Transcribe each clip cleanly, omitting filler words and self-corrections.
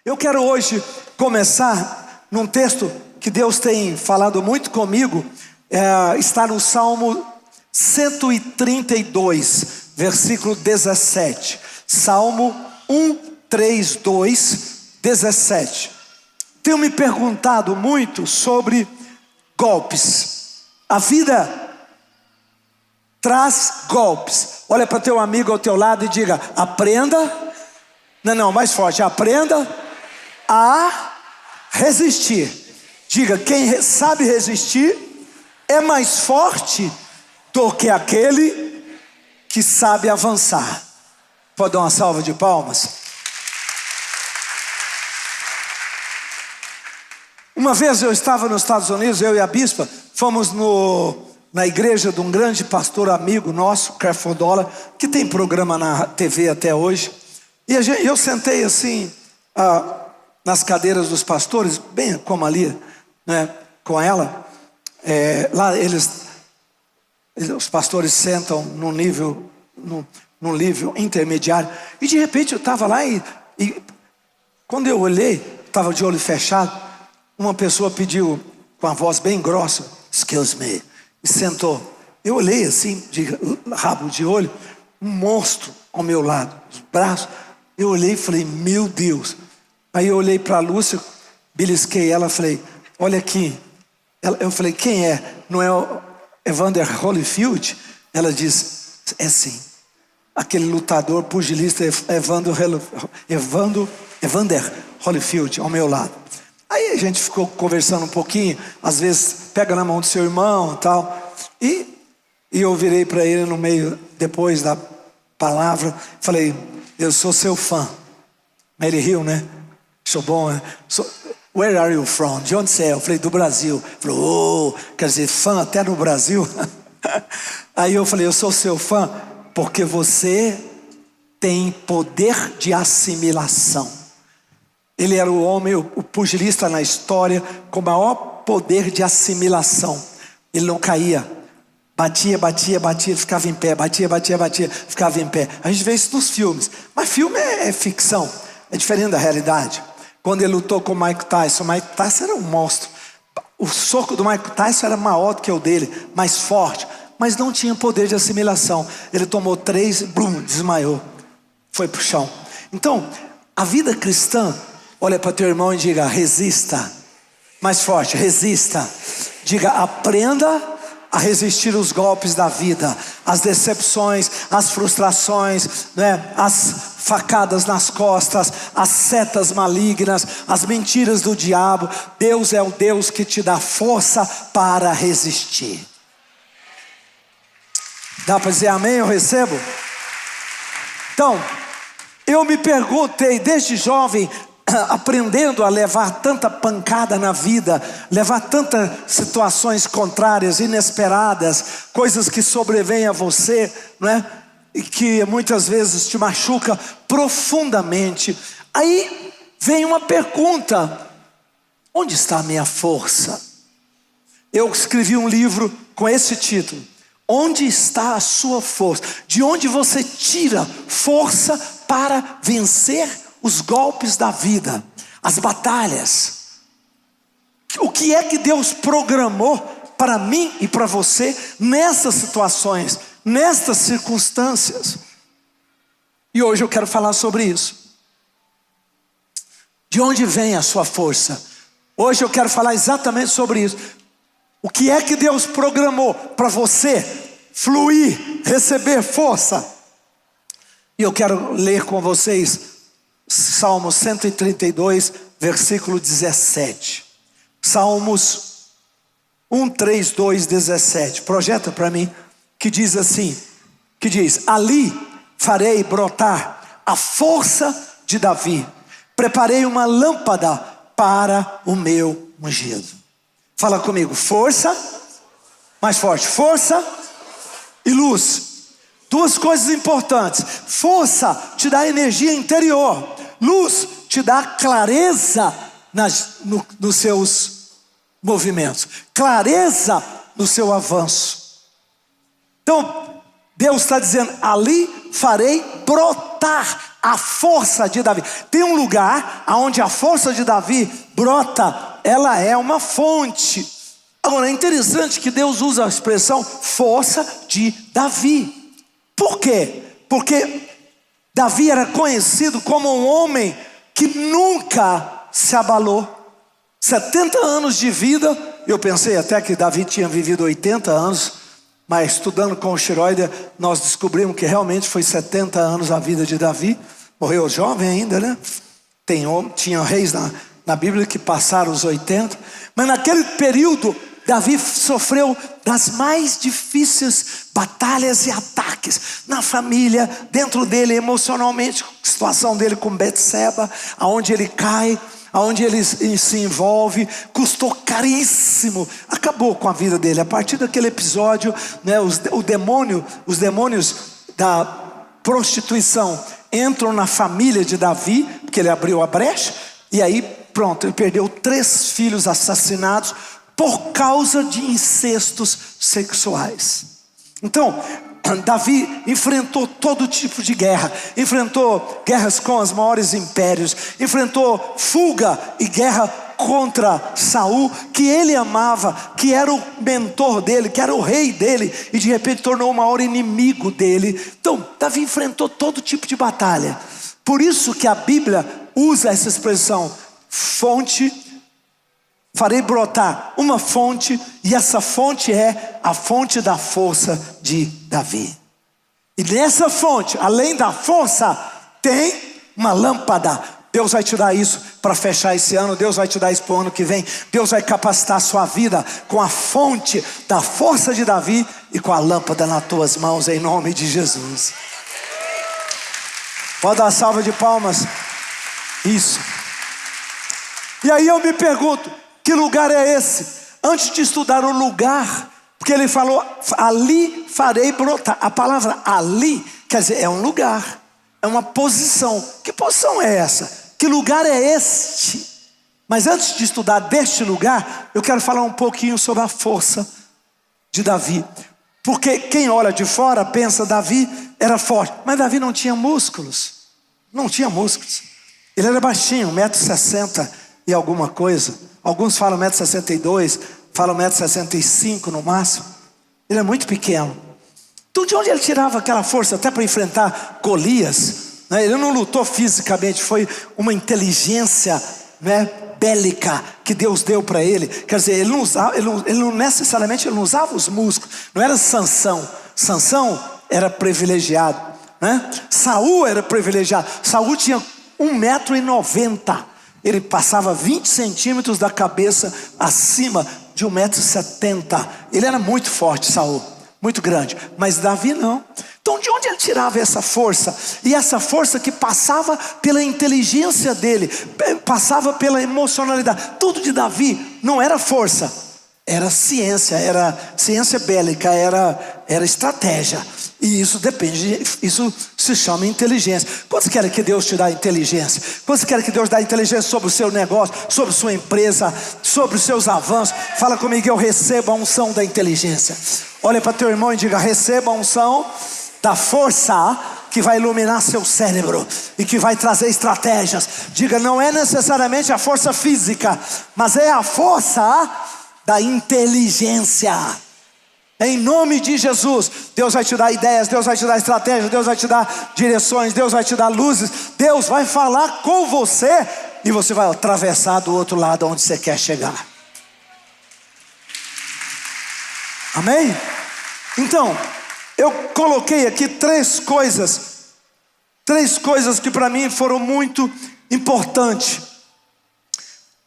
Eu quero hoje começar num texto que Deus tem falado muito comigo, está no Salmo 132, versículo 17. Salmo 132, 17. Tenho me perguntado muito sobre golpes. A vida traz golpes. Olha para teu amigo ao teu lado e diga: aprenda. Não, mais forte. Aprenda a resistir. Diga: quem sabe resistir é mais forte do que aquele que sabe avançar. Pode dar uma salva de palmas? Uma vez eu estava nos Estados Unidos, eu e a bispa, fomos na igreja de um grande pastor amigo nosso, Creflo Dollar, que tem programa na TV até hoje. E eu sentei assim, nas cadeiras dos pastores, bem como ali, né, com ela. Lá os pastores sentam num nível intermediário. E de repente eu estava lá e quando eu olhei, estava de olho fechado, uma pessoa pediu com a voz bem grossa: excuse me, e sentou. Eu olhei assim, de rabo de olho, um monstro ao meu lado, os braços. Eu olhei e falei: meu Deus. Aí eu olhei para a Lúcia, belisquei ela, falei: olha aqui. Eu falei: quem é? Não é o Evander Holyfield? Ela disse: é sim, aquele lutador pugilista Evander Holyfield ao meu lado. Aí a gente ficou conversando um pouquinho, às vezes pega na mão do seu irmão e tal. E eu virei para ele no meio, depois da palavra, falei: eu sou seu fã. Mas ele riu, né? Sou bom, né? Where are you from? De onde você é? Eu falei: do Brasil. Ele falou: quer dizer, fã até no Brasil? Aí eu falei: eu sou seu fã porque você tem poder de assimilação. Ele era o homem, o pugilista na história com o maior poder de assimilação. Ele não caía. Batia, ficava em pé. Batia, ficava em pé. A gente vê isso nos filmes. Mas filme é ficção. É diferente da realidade. Quando ele lutou com o Mike Tyson era um monstro. O soco do Mike Tyson era maior do que o dele, mais forte, mas não tinha poder de assimilação. Ele tomou 3 e desmaiou. Foi pro chão. Então, a vida cristã, olha para teu irmão e diga: resista. Mais forte: resista. Diga: aprenda a resistir os golpes da vida, as decepções, as frustrações, né? As facadas nas costas, as setas malignas, as mentiras do diabo. Deus é o Deus que te dá força para resistir. Dá para dizer amém? Eu recebo? Então, eu me perguntei desde jovem, aprendendo a levar tanta pancada na vida, levar tantas situações contrárias, inesperadas, coisas que sobrevêm a você, não é? E que muitas vezes te machuca profundamente. Aí vem uma pergunta: onde está a minha força? Eu escrevi um livro com esse título: onde está a sua força? De onde você tira força para vencer os golpes da vida, as batalhas? O que é que Deus programou para mim e para você nessas situações, nestas circunstâncias? E hoje eu quero falar sobre isso. De onde vem a sua força? Hoje eu quero falar exatamente sobre isso. O que é que Deus programou para você fluir, receber força? E eu quero ler com vocês Salmo 132, versículo 17. Salmos 132, 17. Projeta para mim. Que diz assim: ali farei brotar a força de Davi. Preparei uma lâmpada para o meu ungido. Fala comigo: força. Mais forte: força e luz. Duas coisas importantes. Força te dá energia interior. Luz te dá clareza nos seus movimentos, clareza no seu avanço. Então Deus está dizendo: ali farei brotar a força de Davi. Tem um lugar onde a força de Davi brota, ela é uma fonte. Agora é interessante que Deus usa a expressão força de Davi. Por quê? Porque Davi era conhecido como um homem que nunca se abalou. 70 anos de vida, eu pensei até que Davi tinha vivido 80 anos, mas estudando com o Schroeder, nós descobrimos que realmente foi 70 anos a vida de Davi. Morreu jovem ainda, né? Tinha reis na Bíblia que passaram os 80. Mas naquele período, Davi sofreu das mais difíceis batalhas e ataques na família, dentro dele emocionalmente, a situação dele com Betseba, aonde ele cai, aonde ele se envolve, custou caríssimo, acabou com a vida dele. A partir daquele episódio, né, os demônios da prostituição entram na família de Davi, porque ele abriu a brecha, e aí pronto, ele perdeu 3 filhos assassinados por causa de incestos sexuais. Então, Davi enfrentou todo tipo de guerra, enfrentou guerras com os maiores impérios, enfrentou fuga e guerra contra Saul, que ele amava, que era o mentor dele, que era o rei dele, e de repente tornou o maior inimigo dele. Então, Davi enfrentou todo tipo de batalha. Por isso que a Bíblia usa essa expressão, fonte. Farei brotar uma fonte, e essa fonte é a fonte da força de Davi. E nessa fonte, além da força, tem uma lâmpada. Deus vai te dar isso para fechar esse ano. Deus vai te dar isso para o ano que vem. Deus vai capacitar a sua vida com a fonte da força de Davi e com a lâmpada nas tuas mãos, em nome de Jesus. Pode dar uma salva de palmas. Isso. E aí eu me pergunto, que lugar é esse? Antes de estudar o lugar, porque ele falou, ali farei brotar. A palavra ali, quer dizer, é um lugar, é uma posição. Que posição é essa? Que lugar é este? Mas antes de estudar deste lugar, eu quero falar um pouquinho sobre a força de Davi. Porque quem olha de fora pensa, Davi era forte, mas Davi não tinha músculos. Não tinha músculos. Ele era baixinho, 1,60 m e alguma coisa. Alguns falam 1,62 m, falam 1,65 m no máximo. Ele é muito pequeno. Então de onde ele tirava aquela força até para enfrentar Golias? Né? Ele não lutou fisicamente, foi uma inteligência, né, bélica que Deus deu para ele. Quer dizer, ele não necessariamente ele não usava os músculos. Não era Sansão. Sansão era privilegiado, né? Saul era privilegiado. Saul tinha 1,90 m. Ele passava 20 centímetros da cabeça acima de 1,70 m. Ele era muito forte, Saul, muito grande. Mas Davi não. Então de onde ele tirava essa força? E essa força que passava pela inteligência dele, passava pela emocionalidade. Tudo de Davi não era força, era ciência bélica, era estratégia. E isso depende, isso se chama inteligência. Quantos querem que Deus te dê inteligência? Quantos querem que Deus dê inteligência sobre o seu negócio, sobre sua empresa, sobre os seus avanços? Fala comigo, eu recebo a unção da inteligência. Olha para teu irmão e diga, receba a unção da força que vai iluminar seu cérebro e que vai trazer estratégias. Diga, não é necessariamente a força física, mas é a força da inteligência. Em nome de Jesus, Deus vai te dar ideias, Deus vai te dar estratégias, Deus vai te dar direções, Deus vai te dar luzes, Deus vai falar com você e você vai atravessar do outro lado onde você quer chegar. Amém? Então, eu coloquei aqui 3 coisas que para mim foram muito importantes.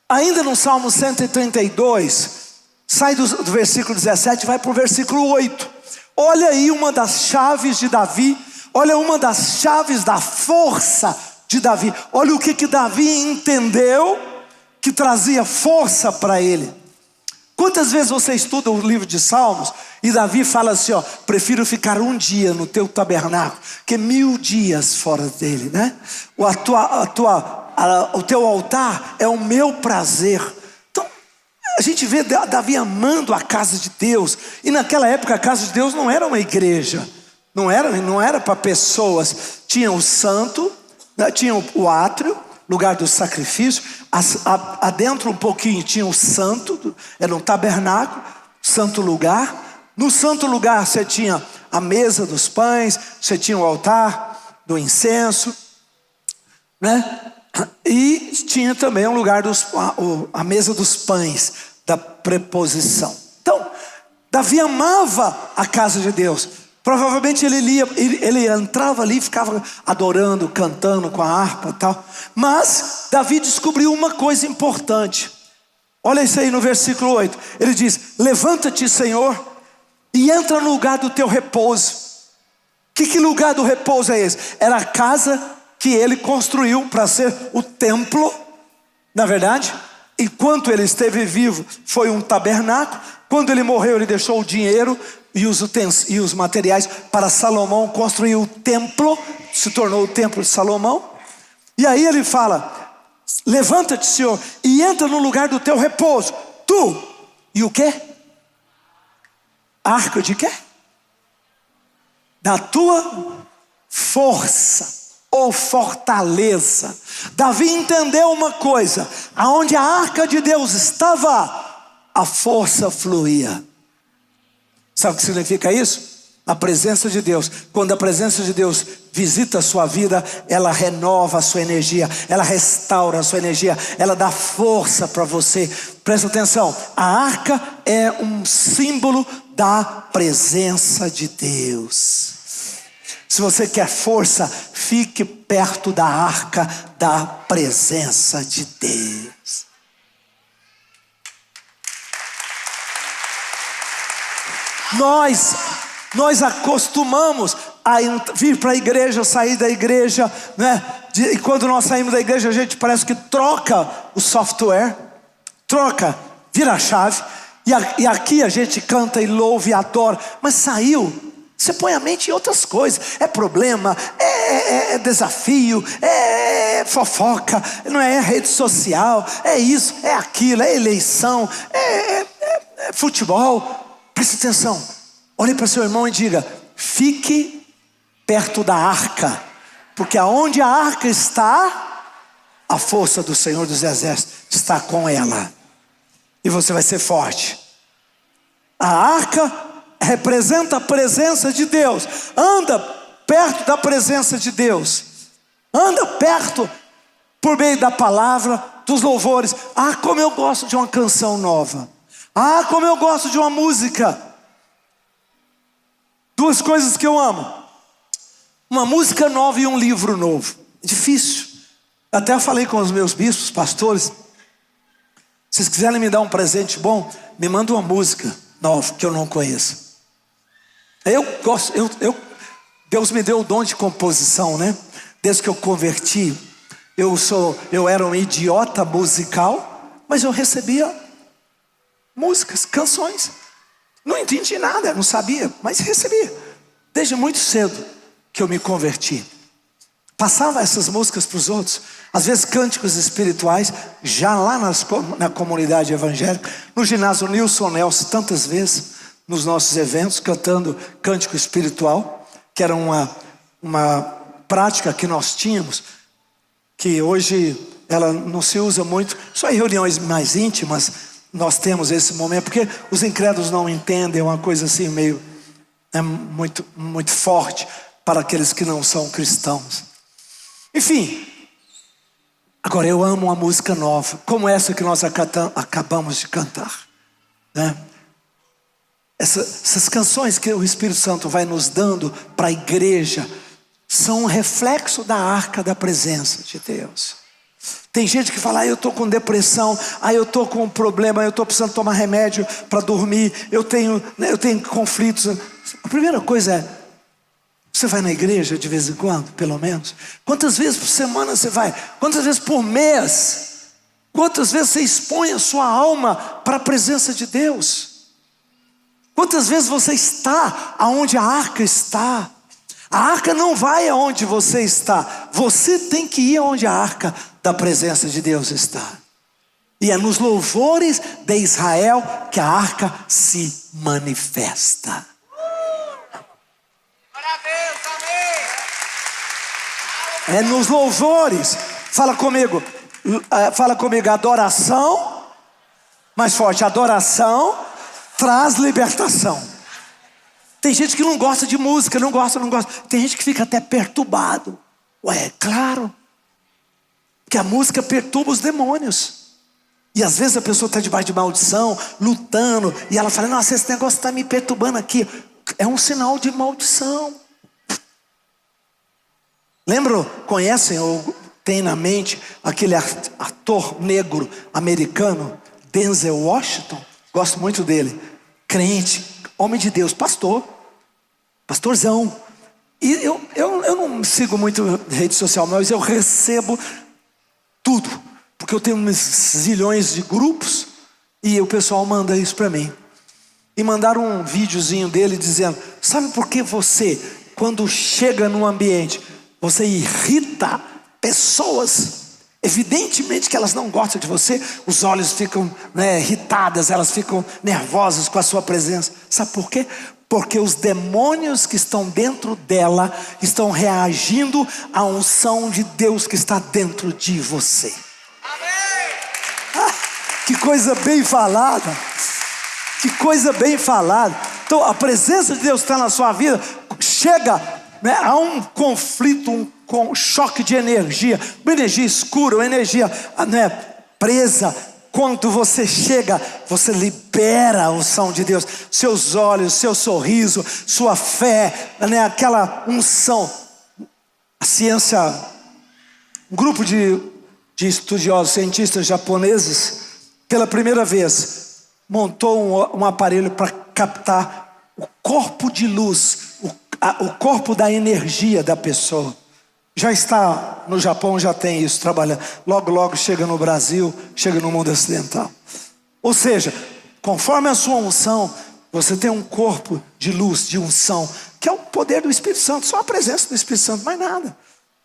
Ainda no Salmo 132, sai do versículo 17 e vai para o versículo 8. Olha aí uma das chaves de Davi. Olha uma das chaves da força de Davi. Olha o que Davi entendeu que trazia força para ele. Quantas vezes você estuda o livro de Salmos e Davi fala assim, ó, prefiro ficar um dia no teu tabernáculo que 1000 dias fora dele, né? O teu altar é o meu prazer. Então a gente vê Davi amando a casa de Deus. E naquela época a casa de Deus não era uma igreja, não era para pessoas. Tinha o santo, Tinha o átrio, lugar do sacrifício. Adentro um pouquinho tinha o santo, era um tabernáculo, santo lugar. No santo lugar você tinha a mesa dos pães, você tinha o altar do incenso, né? E tinha também um lugar a mesa dos pães, da preposição. Então, Davi amava a casa de Deus. Provavelmente ele entrava ali e ficava adorando, cantando com a harpa e tal. Mas Davi descobriu uma coisa importante. Olha isso aí no versículo 8. Ele diz: levanta-te, Senhor, e entra no lugar do teu repouso. Que lugar do repouso é esse? Era a casa que ele construiu para ser o templo. Na verdade, enquanto ele esteve vivo, foi um tabernáculo. Quando ele morreu, ele deixou o dinheiro e os materiais para Salomão construir o templo. Se tornou o templo de Salomão. E aí ele fala: levanta-te, Senhor, e entra no lugar do teu repouso. Tu, e o quê? Arca de quê? Da tua força ou fortaleza. Davi entendeu uma coisa: aonde a arca de Deus estava, a força fluía. Sabe o que significa isso? A presença de Deus. Quando a presença de Deus visita a sua vida, ela renova a sua energia, ela restaura a sua energia, ela dá força para você. Presta atenção, a arca é um símbolo da presença de Deus. Se você quer força, fique perto da arca da presença de Deus. Nós acostumamos a vir para a igreja, sair da igreja, né? E quando nós saímos da igreja, a gente parece que troca o software, vira a chave, e aqui a gente canta e louva e adora, mas saiu, você põe a mente em outras coisas. É problema, é desafio, é fofoca, não é rede social, é isso, é aquilo, é eleição, é futebol. Preste atenção, olhe para seu irmão e diga: fique perto da arca, porque aonde a arca está, a força do Senhor dos Exércitos está com ela, e você vai ser forte. A arca representa a presença de Deus. Anda perto da presença de Deus, anda perto por meio da palavra, dos louvores. Como eu gosto de uma canção nova. Como eu gosto de uma música. Duas coisas que eu amo: uma música nova e um livro novo. É difícil. Até eu falei com os meus bispos, pastores: se vocês quiserem me dar um presente bom, me manda uma música nova que eu não conheço. Eu gosto, Deus me deu o dom de composição, né? Desde que eu converti, eu era um idiota musical, mas eu recebia músicas, canções. Não entendi nada, não sabia, mas recebia. Desde muito cedo que eu me converti, passava essas músicas para os outros. Às vezes cânticos espirituais, já lá na comunidade evangélica, no ginásio Nilson Nelson, tantas vezes, nos nossos eventos, cantando cântico espiritual, que era uma prática que nós tínhamos, que hoje ela não se usa muito, só em reuniões mais íntimas nós temos esse momento, porque os incrédulos não entendem, é uma coisa assim meio, muito, muito forte para aqueles que não são cristãos. Enfim, agora eu amo uma música nova, como essa que nós acabamos de cantar, né? Essas canções que o Espírito Santo vai nos dando para a igreja são um reflexo da arca da presença de Deus. Tem gente que fala: eu estou com depressão, eu estou com um problema, eu estou precisando tomar remédio para dormir, eu tenho conflitos. A primeira coisa é: você vai na igreja de vez em quando, pelo menos? Quantas vezes por semana você vai? Quantas vezes por mês? Quantas vezes você expõe a sua alma para a presença de Deus? Quantas vezes você está aonde a arca está? A arca não vai aonde você está, você tem que ir aonde a arca da presença de Deus está. E é nos louvores de Israel que a arca se manifesta. Glória a Deus, amém. É nos louvores. Fala comigo, adoração, mais forte, adoração traz libertação. Tem gente que não gosta de música, não gosta. Tem gente que fica até perturbado. Ué, claro, que a música perturba os demônios. E às vezes a pessoa está debaixo de maldição, lutando, e ela fala, nossa, esse negócio está me perturbando aqui. É um sinal de maldição. Lembram, conhecem ou tem na mente aquele ator negro americano, Denzel Washington? Gosto muito dele. Crente, homem de Deus, pastorzão. E eu não sigo muito rede social, mas eu recebo tudo, porque eu tenho uns zilhões de grupos e o pessoal manda isso para mim. E mandaram um videozinho dele dizendo, sabe por que você, quando chega num ambiente, você irrita pessoas? Evidentemente que elas não gostam de você, os olhos ficam irritadas, elas ficam nervosas com a sua presença. Sabe por quê? Porque os demônios que estão dentro dela estão reagindo à unção de Deus que está dentro de você. Que coisa bem falada. Que coisa bem falada. Então a presença de Deus está na sua vida. Chega a um conflito, um choque de energia, uma energia escura, uma energia presa. Quando você chega, você libera a unção de Deus. Seus olhos, seu sorriso, sua fé, aquela unção. A ciência, um grupo de estudiosos, cientistas japoneses, pela primeira vez, montou um aparelho para captar o corpo de luz, o corpo da energia da pessoa. Já está no Japão, já tem isso trabalhando. Logo chega no Brasil, chega no mundo ocidental. Ou seja, conforme a sua unção, você tem um corpo de luz, de unção, que é o poder do Espírito Santo. Só a presença do Espírito Santo, mais nada.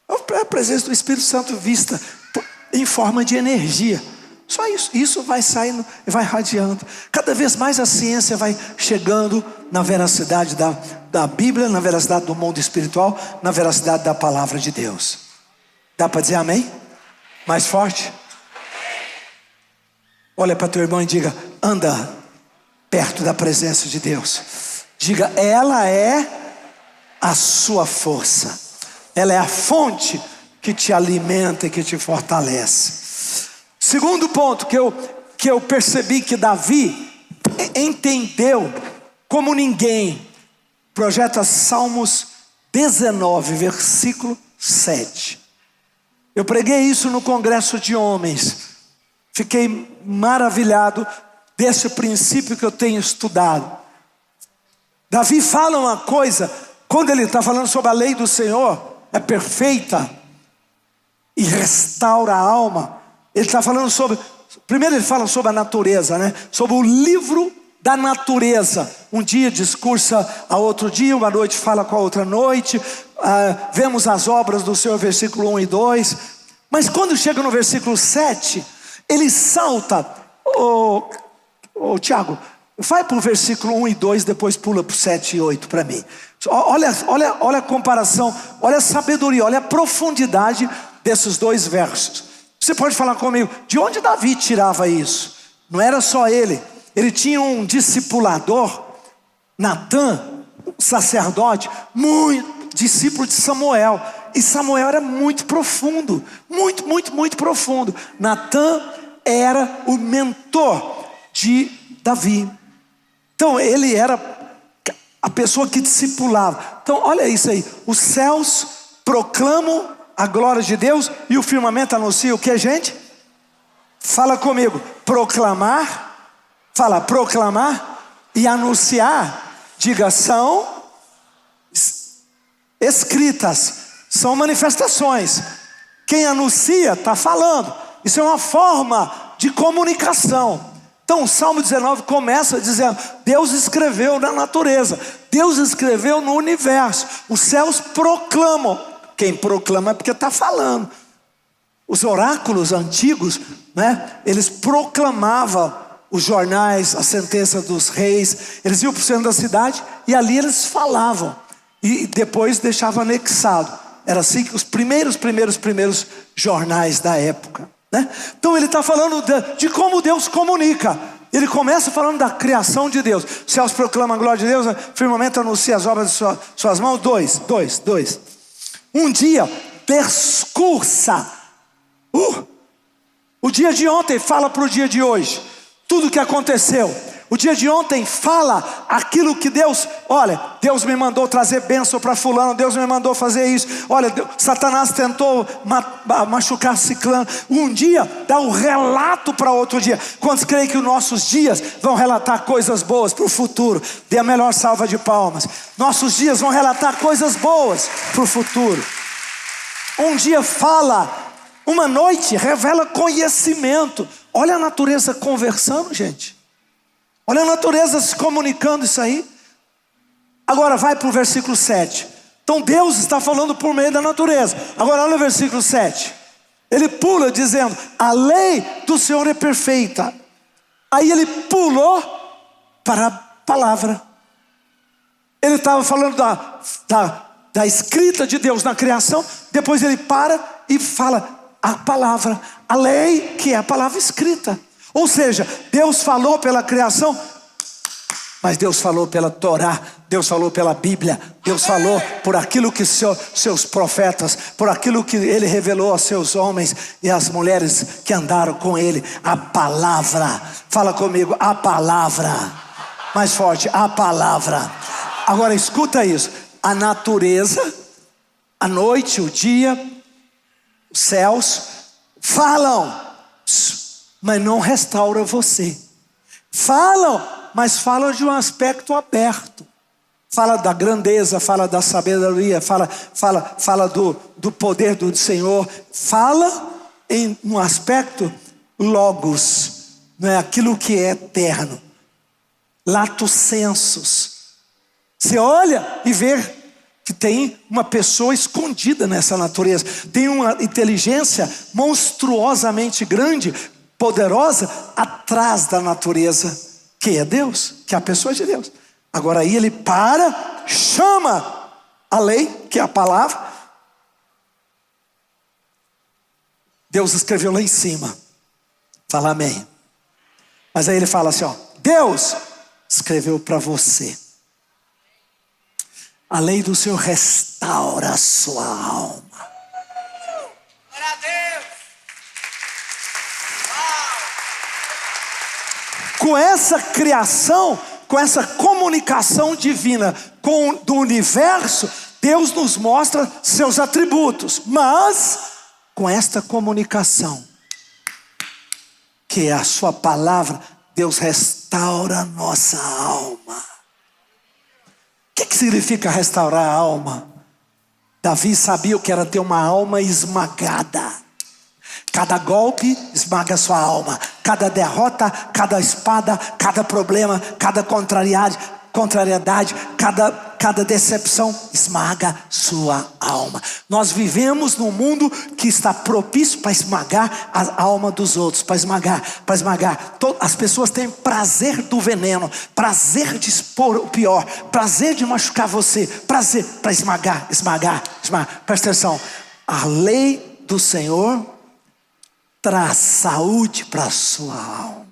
É a presença do Espírito Santo vista em forma de energia. Só isso. Isso vai saindo e vai radiando. Cada vez mais a ciência vai chegando na veracidade da Bíblia, na veracidade do mundo espiritual, na veracidade da palavra de Deus. Dá para dizer amém? Mais forte? Olha para teu irmão e diga, anda perto da presença de Deus. Diga, ela é a sua força. Ela é a fonte que te alimenta e que te fortalece. Segundo ponto que eu percebi que Davi entendeu como ninguém. Projeta Salmos 19, versículo 7. Eu preguei isso no congresso de homens. Fiquei maravilhado desse princípio que eu tenho estudado. Davi fala uma coisa, quando ele está falando sobre a lei do Senhor, é perfeita e restaura a alma. Ele está falando sobre, primeiro ele fala sobre a natureza, sobre o livro da natureza. Um dia discursa a outro dia, uma noite fala com a outra noite. Vemos as obras do Senhor, versículo 1 e 2. Mas quando chega no versículo 7, ele salta. Tiago, vai para o versículo 1 e 2, depois pula para o 7 e 8 para mim. Olha a comparação, olha a sabedoria, olha a profundidade desses dois versos. Você pode falar comigo, de onde Davi tirava isso? Não era só ele. Ele tinha um discipulador, Natã, um sacerdote, muito discípulo de Samuel. E Samuel era muito profundo, muito profundo. Natã era o mentor de Davi. Então ele era a pessoa que discipulava. Então olha isso aí, os céus proclamam a glória de Deus e o firmamento anuncia o que, gente? Fala comigo, proclamar. Fala, proclamar e anunciar. Diga, são escritas, são manifestações. Quem anuncia está falando. Isso é uma forma de comunicação. Então o Salmo 19 começa dizendo, Deus escreveu na natureza, Deus escreveu no universo. Os céus proclamam. Quem proclama é porque está falando. Os oráculos antigos, eles proclamavam os jornais, a sentença dos reis. Eles iam para o centro da cidade e ali eles falavam. E depois deixavam anexado. Era assim que os primeiros jornais da época, né? Então ele está falando de como Deus comunica. Ele começa falando da criação de Deus. Os céus proclamam a glória de Deus, o firmamento anuncia as obras de suas mãos. Dois. Um dia discursa. O dia de ontem fala para o dia de hoje. Tudo o que aconteceu. O dia de ontem fala aquilo que Deus... Olha, Deus me mandou trazer bênção para fulano. Deus me mandou fazer isso. Olha, Satanás tentou machucar ciclano. Um dia dá um relato para outro dia. Quantos creem que os nossos dias vão relatar coisas boas para o futuro? Dê a melhor salva de palmas. Nossos dias vão relatar coisas boas para o futuro. Um dia fala, uma noite revela conhecimento. Olha a natureza conversando, gente. Olha a natureza se comunicando isso aí. Agora vai para o versículo 7. Então Deus está falando por meio da natureza. Agora olha o versículo 7. Ele pula dizendo, a lei do Senhor é perfeita. Aí ele pulou para a palavra. Ele estava falando da escrita de Deus na criação. Depois ele para e fala a palavra. A lei, que é a palavra escrita. Ou seja, Deus falou pela criação, mas Deus falou pela Torá, Deus falou pela Bíblia, Deus falou por aquilo que seus profetas, por aquilo que Ele revelou aos seus homens e às mulheres que andaram com Ele. A palavra, fala comigo, a palavra, mais forte, a palavra. Agora escuta isso, a natureza, a noite, o dia, os céus, falam, mas não restaura você. Falam, mas falam de um aspecto aberto. Fala da grandeza, fala da sabedoria, fala do poder do Senhor. Fala em um aspecto logos, não é aquilo que é eterno. Lato sensus. Você olha e vê que tem uma pessoa escondida nessa natureza. Tem uma inteligência monstruosamente grande, poderosa, atrás da natureza, que é Deus, que é a pessoa de Deus. Agora aí ele para, chama a lei, que é a palavra. Deus escreveu lá em cima. Fala amém. Mas aí ele fala assim, ó, Deus escreveu para você. A lei do Senhor restaura a sua alma. Glória a Deus. Com essa criação, com essa comunicação divina do universo, Deus nos mostra seus atributos. Mas com esta comunicação, que é a sua palavra, Deus restaura a nossa alma. O que significa restaurar a alma? Davi sabia o que era ter uma alma esmagada. Cada golpe esmaga a sua alma. Cada derrota, cada espada, cada problema, cada contrariedade, cada decepção esmaga sua alma. Nós vivemos num mundo que está propício para esmagar a alma dos outros, para esmagar. As pessoas têm prazer do veneno, prazer de expor o pior, prazer de machucar você, prazer para esmagar. Presta atenção, a lei do Senhor traz saúde para a sua alma.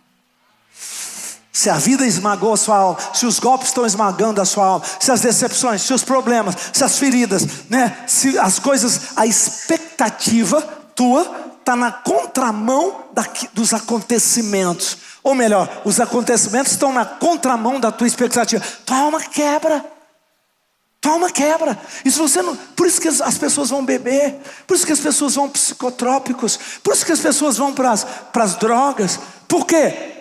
Se a vida esmagou a sua alma, se os golpes estão esmagando a sua alma, se as decepções, se os problemas, se as feridas, né? Se as coisas, a expectativa tua está na contramão dos acontecimentos. Ou melhor, os acontecimentos estão na contramão da tua expectativa. Tua alma quebra. E se você não, por isso que as pessoas vão beber, por isso que as pessoas vão psicotrópicos, por isso que as pessoas vão para as drogas. Por quê?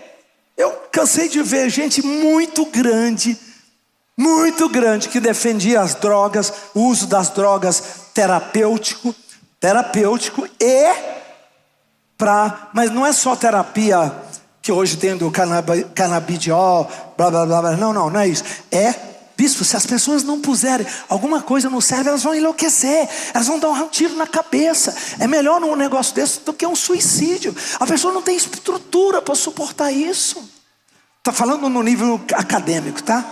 Eu cansei de ver gente muito grande que defendia as drogas, o uso das drogas terapêutico mas não é só terapia que hoje tem do canabidiol, blá blá blá, não é isso. Bispo, se as pessoas não puserem alguma coisa no cérebro, elas vão enlouquecer, elas vão dar um tiro na cabeça. É melhor um negócio desse do que um suicídio. A pessoa não tem estrutura para suportar isso. Está falando no nível acadêmico, tá?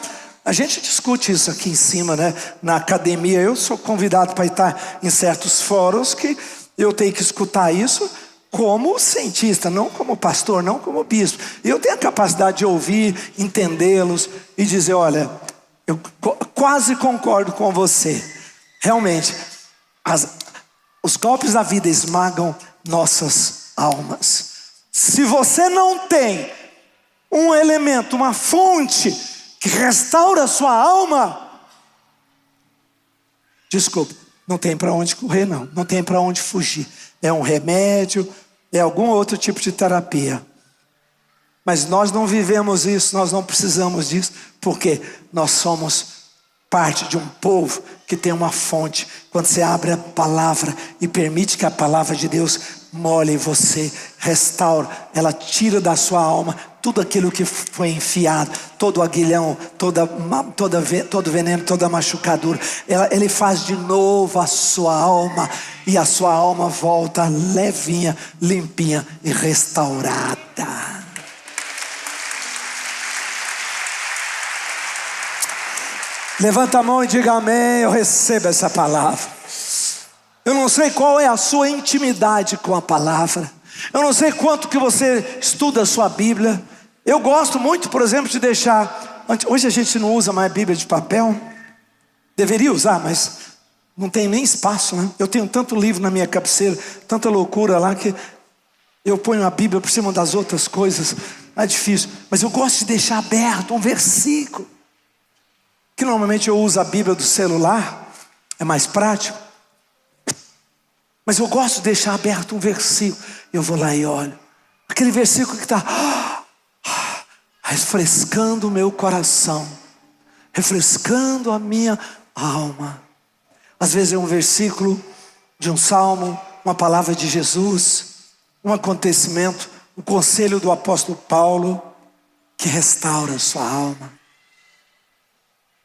A gente discute isso aqui em cima, né? Na academia, eu sou convidado para estar em certos fóruns que eu tenho que escutar isso como cientista, não como pastor, não como bispo. E eu tenho a capacidade de ouvir, entendê-los e dizer, olha, eu quase concordo com você. Realmente, os golpes da vida esmagam nossas almas. Se você não tem um elemento, uma fonte que restaura a sua alma, desculpa, não tem para onde correr não, não tem para onde fugir. É um remédio, é algum outro tipo de terapia. Mas nós não vivemos isso, nós não precisamos disso, porque nós somos parte de um povo que tem uma fonte. Quando você abre a palavra e permite que a palavra de Deus molhe você, restaura, ela tira da sua alma tudo aquilo que foi enfiado, todo aguilhão, todo veneno, toda machucadura. Ele faz de novo a sua alma, e a sua alma volta levinha, limpinha e restaurada. Levanta a mão e diga amém. Eu recebo essa palavra. Eu não sei qual é a sua intimidade com a palavra. Eu não sei quanto que você estuda a sua Bíblia. Eu gosto muito, por exemplo, de deixar... Hoje a gente não usa mais Bíblia de papel. Deveria usar, mas não tem nem espaço, né? Eu tenho tanto livro na minha cabeceira, tanta loucura lá, que eu ponho a Bíblia por cima das outras coisas. É difícil. Mas eu gosto de deixar aberto um versículo. Que normalmente eu uso a Bíblia do celular, é mais prático. Mas eu gosto de deixar aberto um versículo. Eu vou lá e olho. Aquele versículo que está refrescando o meu coração, refrescando a minha alma. Às vezes é um versículo de um salmo, uma palavra de Jesus, um acontecimento, um conselho do apóstolo Paulo, que restaura a sua alma.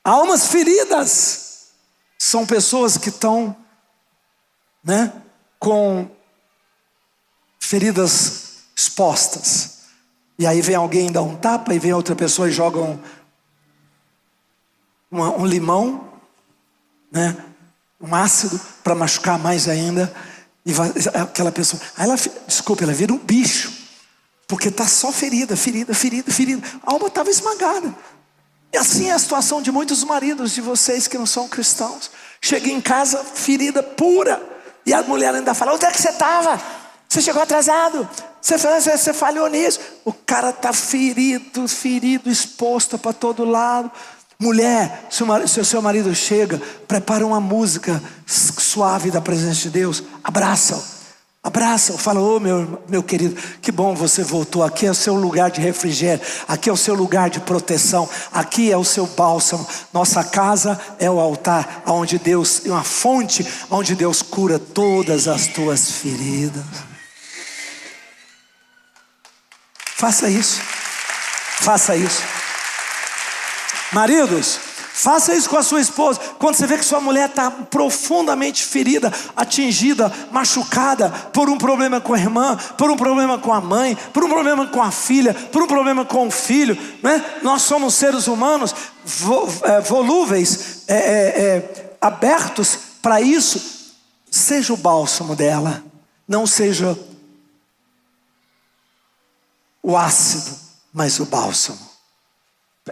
Almas feridas são pessoas que estão, né, com feridas expostas. E aí vem alguém dar um tapa, e vem outra pessoa e joga um limão, né, um ácido para machucar mais ainda. E vai, aquela pessoa, aí ela vira um bicho, porque está só ferida. A alma estava esmagada. E assim é a situação de muitos maridos de vocês que não são cristãos. Chega em casa ferida pura, e a mulher ainda fala: onde é que você estava? Você chegou atrasado, você falhou nisso. O cara está ferido, exposto para todo lado. Mulher, se o seu marido chega, prepara uma música suave da presença de Deus, abraça-o, fala: ô meu querido, que bom você voltou. Aqui é o seu lugar de refrigério, aqui é o seu lugar de proteção, aqui é o seu bálsamo. Nossa casa é o altar onde Deus, uma fonte onde Deus cura todas as tuas feridas. Faça isso. Maridos, faça isso com a sua esposa. Quando você vê que sua mulher está profundamente ferida, atingida, machucada por um problema com a irmã, por um problema com a mãe, por um problema com a filha, por um problema com o filho, né? Nós somos seres humanos volúveis, abertos para isso. Seja o bálsamo dela, não seja o ácido, mas o bálsamo.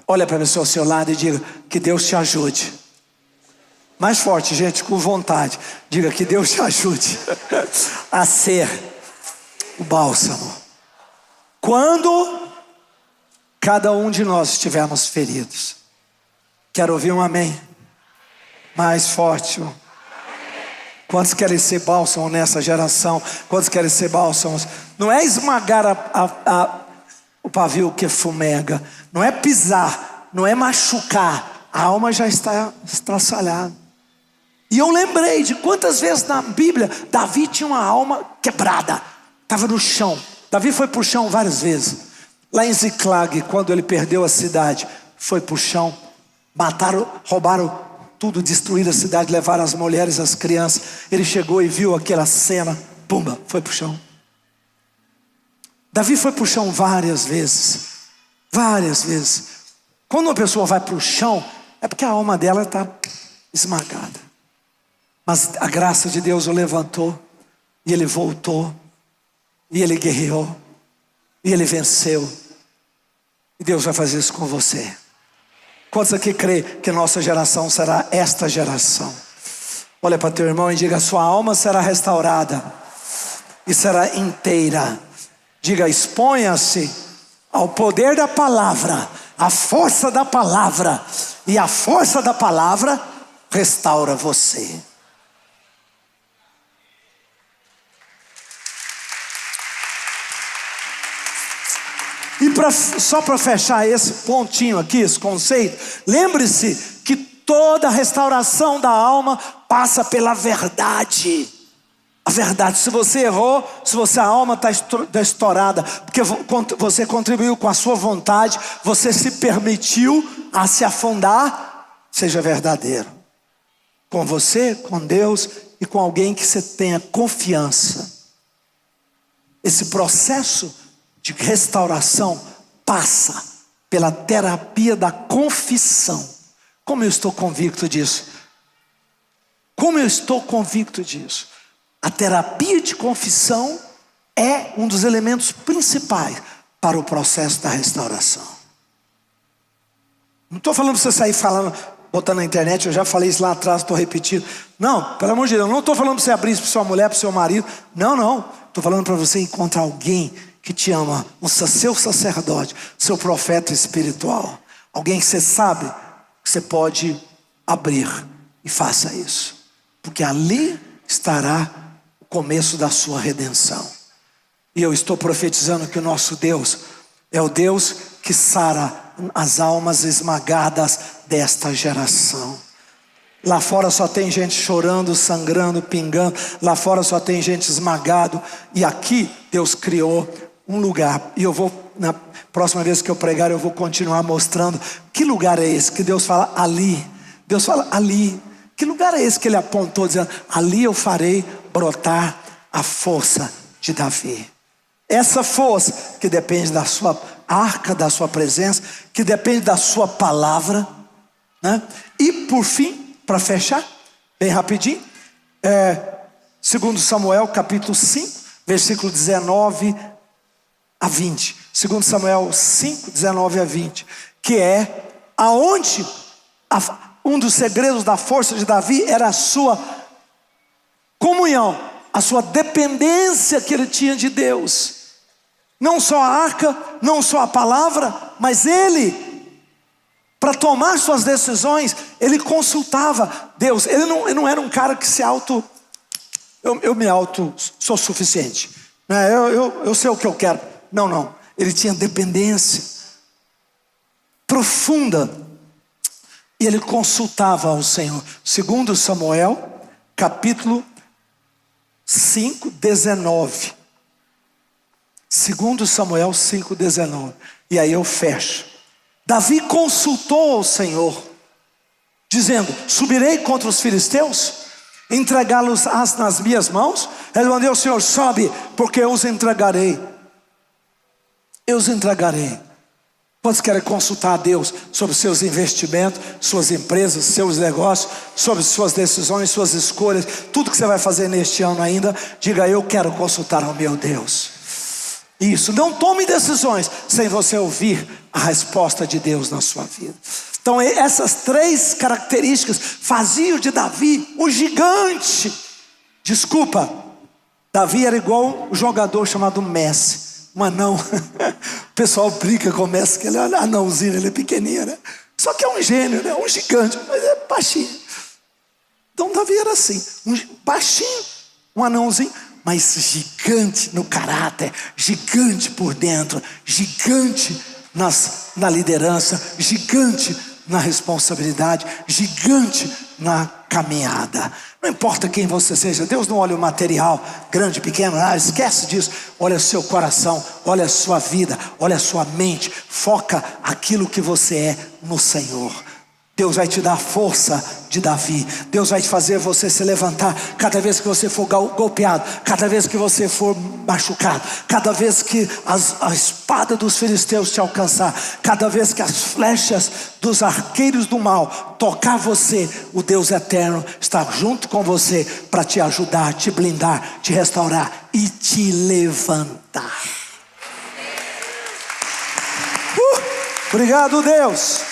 Olha para a pessoa ao seu lado e diga: que Deus te ajude. Mais forte, gente, com vontade. Diga: que Deus te ajude a ser o bálsamo quando cada um de nós estivermos feridos. Quero ouvir um amém mais forte. Quantos querem ser bálsamo nessa geração? Quantos querem ser bálsamos? Não é esmagar o pavio que fumega, não é pisar, não é machucar. A alma já está estraçalhada. E eu lembrei de quantas vezes na Bíblia Davi tinha uma alma quebrada, estava no chão. Davi foi para o chão várias vezes. Lá em Ziclag, quando ele perdeu a cidade, foi para o chão. Mataram, roubaram tudo, destruíram a cidade, levaram as mulheres, as crianças. Ele chegou e viu aquela cena, pumba, foi para o chão. Davi foi para o chão várias vezes. Quando uma pessoa vai para o chão, É porque a alma dela está esmagada. Mas a graça de Deus o levantou, e ele voltou, e ele guerreou, e ele venceu. E Deus vai fazer isso com você. Quantos aqui creem que nossa geração será esta geração? Olha para teu irmão e diga: sua alma será restaurada e será inteira. Diga: exponha-se ao poder da palavra, à força da palavra, e a força da palavra restaura você. E só para fechar esse pontinho aqui, esse conceito, lembre-se que toda restauração da alma passa pela verdade. A verdade. Se você errou, se a alma está estourada, porque você contribuiu com a sua vontade, você se permitiu a se afundar, seja verdadeiro. Com você, com Deus e com alguém que você tenha confiança. Esse processo de restauração passa pela terapia da confissão. Como eu estou convicto disso? Como eu estou convicto disso? A terapia de confissão é um dos elementos principais para o processo da restauração. Não estou falando para você sair falando, botando na internet, eu já falei isso lá atrás, estou repetindo. Não, pelo amor de Deus, não estou falando para você abrir isso para sua mulher, para seu marido. Não. Estou falando para você encontrar alguém que te ama, seu sacerdote, seu profeta espiritual. Alguém que você sabe que você pode abrir, e faça isso. Porque ali estará o começo da sua redenção. E eu estou profetizando que o nosso Deus é o Deus que sara as almas esmagadas desta geração. Lá fora só tem gente chorando, sangrando, pingando. Lá fora só tem gente esmagado. E aqui Deus criou um lugar. E eu vou, na próxima vez que eu pregar, eu vou continuar mostrando que lugar é esse que Deus fala ali. Deus fala ali. Que lugar é esse que ele apontou, dizendo: ali eu farei brotar a força de Davi. Essa força que depende da sua arca, da sua presença, que depende da sua palavra, né? E por fim, para fechar, bem rapidinho, 2 Samuel capítulo 5, versículo 19 a 20. 2 Samuel 5, 19 a 20. Que é aonde um dos segredos da força de Davi era a sua comunhão, a sua dependência que ele tinha de Deus. Não só a arca, não só a palavra, mas ele, para tomar suas decisões, ele consultava Deus. Ele não era um cara que se sou suficiente, né? Eu sei o que eu quero. Não. Ele tinha dependência profunda. E ele consultava ao Senhor. 2 Samuel, capítulo 5, 19. 2 Samuel 5, 19. E aí eu fecho. Davi consultou ao Senhor, dizendo: subirei contra os filisteus, entregá-los nas minhas mãos? Respondeu o Senhor: sobe, porque eu os entregarei. Eu os entregarei. Quantos querem consultar a Deus sobre seus investimentos, suas empresas, seus negócios, sobre suas decisões, suas escolhas, tudo que você vai fazer neste ano ainda? Diga: eu quero consultar ao meu Deus. Isso, não tome decisões sem você ouvir a resposta de Deus na sua vida. Então essas três características faziam de Davi um gigante. Davi era igual um jogador chamado Messi, um anão. O pessoal brinca com o Messi, que ele é um anãozinho, ele é pequenininho, né? Só que é um gênio, né? Um gigante, mas é baixinho. Então Davi era assim, um baixinho, um anãozinho, mas gigante no caráter, gigante por dentro, gigante na liderança, gigante na responsabilidade, gigante na caminhada. Não importa quem você seja, Deus não olha o material, grande, pequeno, esquece disso. Olha o seu coração, olha a sua vida, olha a sua mente, foca aquilo que você é no Senhor. Deus vai te dar a força de Davi. Deus vai te fazer você se levantar cada vez que você for golpeado, cada vez que você for machucado, cada vez que a espada dos filisteus te alcançar, cada vez que as flechas dos arqueiros do mal tocar você, o Deus eterno está junto com você para te ajudar, te blindar, te restaurar e te levantar. Obrigado, Deus.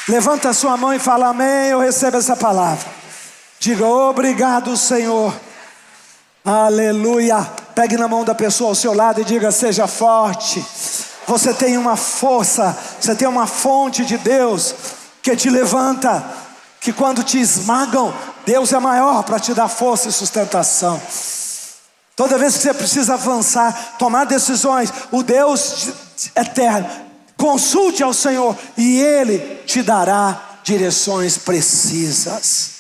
Levanta a sua mão e fala amém, eu recebo essa palavra. Diga obrigado, Senhor. Aleluia. Pegue na mão da pessoa ao seu lado e diga: seja forte. Você tem uma força, você tem uma fonte de Deus que te levanta, que quando te esmagam, Deus é maior para te dar força e sustentação. Toda vez que você precisa avançar, tomar decisões, o Deus eterno, consulte ao Senhor e Ele te dará direções precisas.